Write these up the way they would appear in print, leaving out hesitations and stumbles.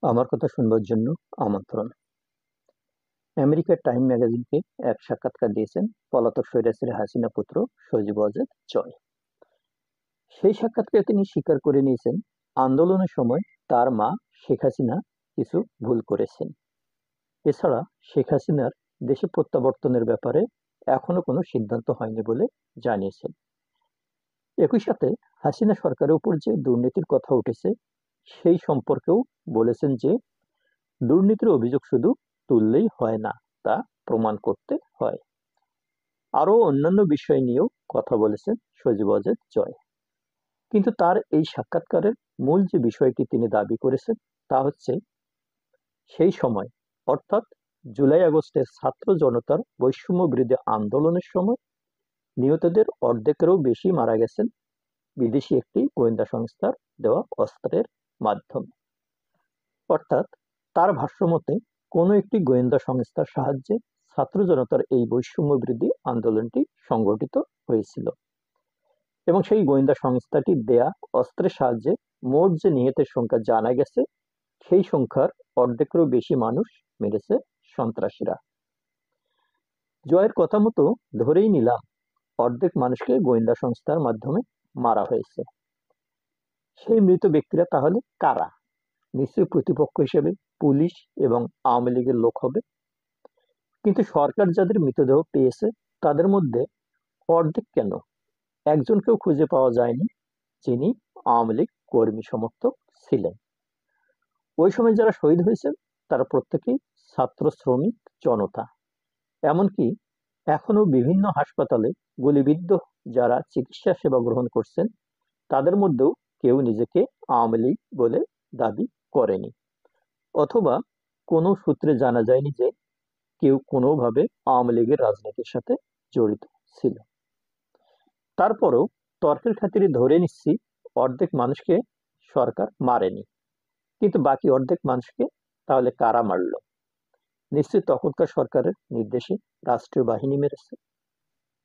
আমার কথা শুনবার জন্য আমন্ত্রণ। আমেরিকার টাইম ম্যাগাজিনকে এক সাক্ষাৎকার দিয়েছেন পলাতক স্বৈরাচারী হাসিনা পুত্র সজীব ওয়াজেদ জয়। সেই সাক্ষাৎকারে তিনি স্বীকার করে নিয়েছেন আন্দোলনের সময় তার মা শেখ হাসিনা কিছু ভুল করেছেন। এছাড়া শেখ হাসিনার দেশে প্রত্যাবর্তনের ব্যাপারে এখনো কোনো সিদ্ধান্ত হয়নি বলে জানিয়েছেন। একই সাথে হাসিনা সরকারের উপর যে দুর্নীতির কথা উঠেছে সেই সম্পর্কেও বলেছেন যে দুর্নীতির অভিযোগ শুধু তুললেই হয় না, তা প্রমাণ করতে হয়। আরও অন্যান্য বিষয় নিয়েও কথা বলেছেন সজীব ওয়াজেদ জয়। কিন্তু তার এই সাক্ষাৎকারের মূল যে বিষয়টি তিনি দাবি করেছেন তা হচ্ছে সেই সময় অর্থাৎ জুলাই আগস্টের ছাত্র জনতার বৈষম্য বিরোধী আন্দোলনের সময় নিহতদের অর্ধেকেরও বেশি মারা গেছেন বিদেশি একটি গোয়েন্দা সংস্থার দেওয়া অস্ত্রের মাধ্যমে। অর্থাৎ তার ভাষ্যমতে কোনো একটি গোয়েন্দা সংস্থার সাহায্যে ছাত্র জনতার এই বৈষম্য বিরোধী আন্দোলনটি সংগঠিত হয়েছিল এবং সেই গোয়েন্দা সংস্থাটির দেয়া অস্ত্রের সাহায্যে মোট যে নিহতের সংখ্যা জানা গেছে সেই সংখ্যার অর্ধেকেরও বেশি মানুষ মেরেছে সন্ত্রাসীরা। জয়ের কথা মতো ধরেই নিলাম অর্ধেক মানুষকে গোয়েন্দা সংস্থার মাধ্যমে মারা হয়েছে। সেই মৃত ব্যক্তিরা তাহলে কারা? নিশ্চয়ই প্রতিপক্ষ হিসেবে পুলিশ এবং আওয়ামী লীগের লোক হবে। কিন্তু সরকার যাদের মৃতদেহ পেয়েছে তাদের মধ্যে অর্ধেক কেন একজনকেও খুঁজে পাওয়া যায়নি যিনি আওয়ামী লীগ কর্মী সমর্থক ছিলেন। ওই সময় যারা শহীদ হয়েছেন তারা প্রত্যেকেই ছাত্র শ্রমিক জনতা। এমনকি এখনো বিভিন্ন হাসপাতালে গুলিবিদ্ধ যারা চিকিৎসা সেবা গ্রহণ করছেন তাদের মধ্যেও কেউ নিজেকে আওয়ামী লীগ বলে দাবি করেনি, অথবা কোনো সূত্রে জানা যায়নি যে কেউ কোনোভাবে আওয়ামী লীগের রাজনীতির সাথে জড়িত ছিল। তারপরও তর্কের খাতিরে ধরে নিচ্ছি অর্ধেক মানুষকে সরকার মারেনি, কিন্তু বাকি অর্ধেক মানুষকে তাহলে কারা মারল? নিশ্চয়ই তখনকার সরকারের নির্দেশে রাষ্ট্রীয় বাহিনী মেরেছে।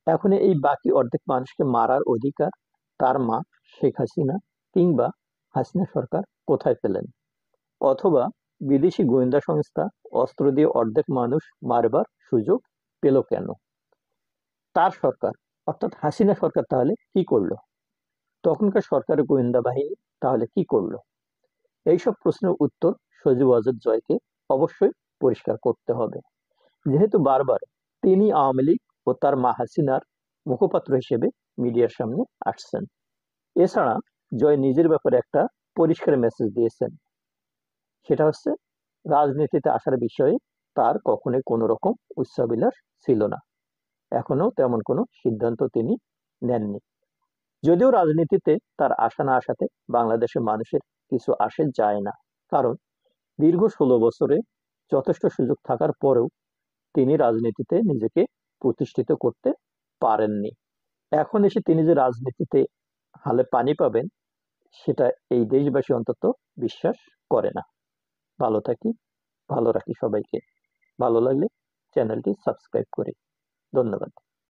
এখন এই বাকি অর্ধেক মানুষকে মারার অধিকার তার মা শেখ হাসিনা কিংবা হাসিনা সরকার কোথায় পেলেন? অথবা বিদেশি গোয়েন্দা সংস্থা অস্ত্র দিয়ে অর্ধেক মানুষ মারবার সুযোগ পেল কেন? তার সরকার অর্থাৎ হাসিনা সরকার তাহলে কি করলো? তখনকার সরকারের গোয়েন্দা বাহিনী তাহলে কি করলো? এইসব প্রশ্নের উত্তর সজীব ওয়াজেদ জয়কে অবশ্যই পরিষ্কার করতে হবে, যেহেতু বারবার তিনি আওয়ামী লীগ ও তার মা হাসিনার মুখপাত্র হিসেবে মিডিয়ার সামনে আসছেন। এছাড়া জয় নিজের ব্যাপারে একটা পরিষ্কার মেসেজ দিয়েছেন, সেটা হচ্ছে রাজনীতিতে আসার বিষয়ে তার কখনোই কোনো রকম উচ্চাভিলাষ ছিল না, এখনো তেমন কোনো সিদ্ধান্ত তিনি নেননি। যদিও রাজনীতিতে তার আসা না আসাতে বাংলাদেশের মানুষের কিছু আসে যায় না, কারণ দীর্ঘ 16 বছরে যথেষ্ট সুযোগ থাকার পরেও তিনি রাজনীতিতে নিজেকে প্রতিষ্ঠিত করতে পারেননি। এখন এসে তিনি যে রাজনীতিতে হালে পানি পাবেন সেটা এই দেশবাসী অন্তত বিশ্বাস করে না। ভালো থাকি, ভালো রাখি সবাইকে। ভালো লাগলে চ্যানেলটি সাবস্ক্রাইব করি। ধন্যবাদ।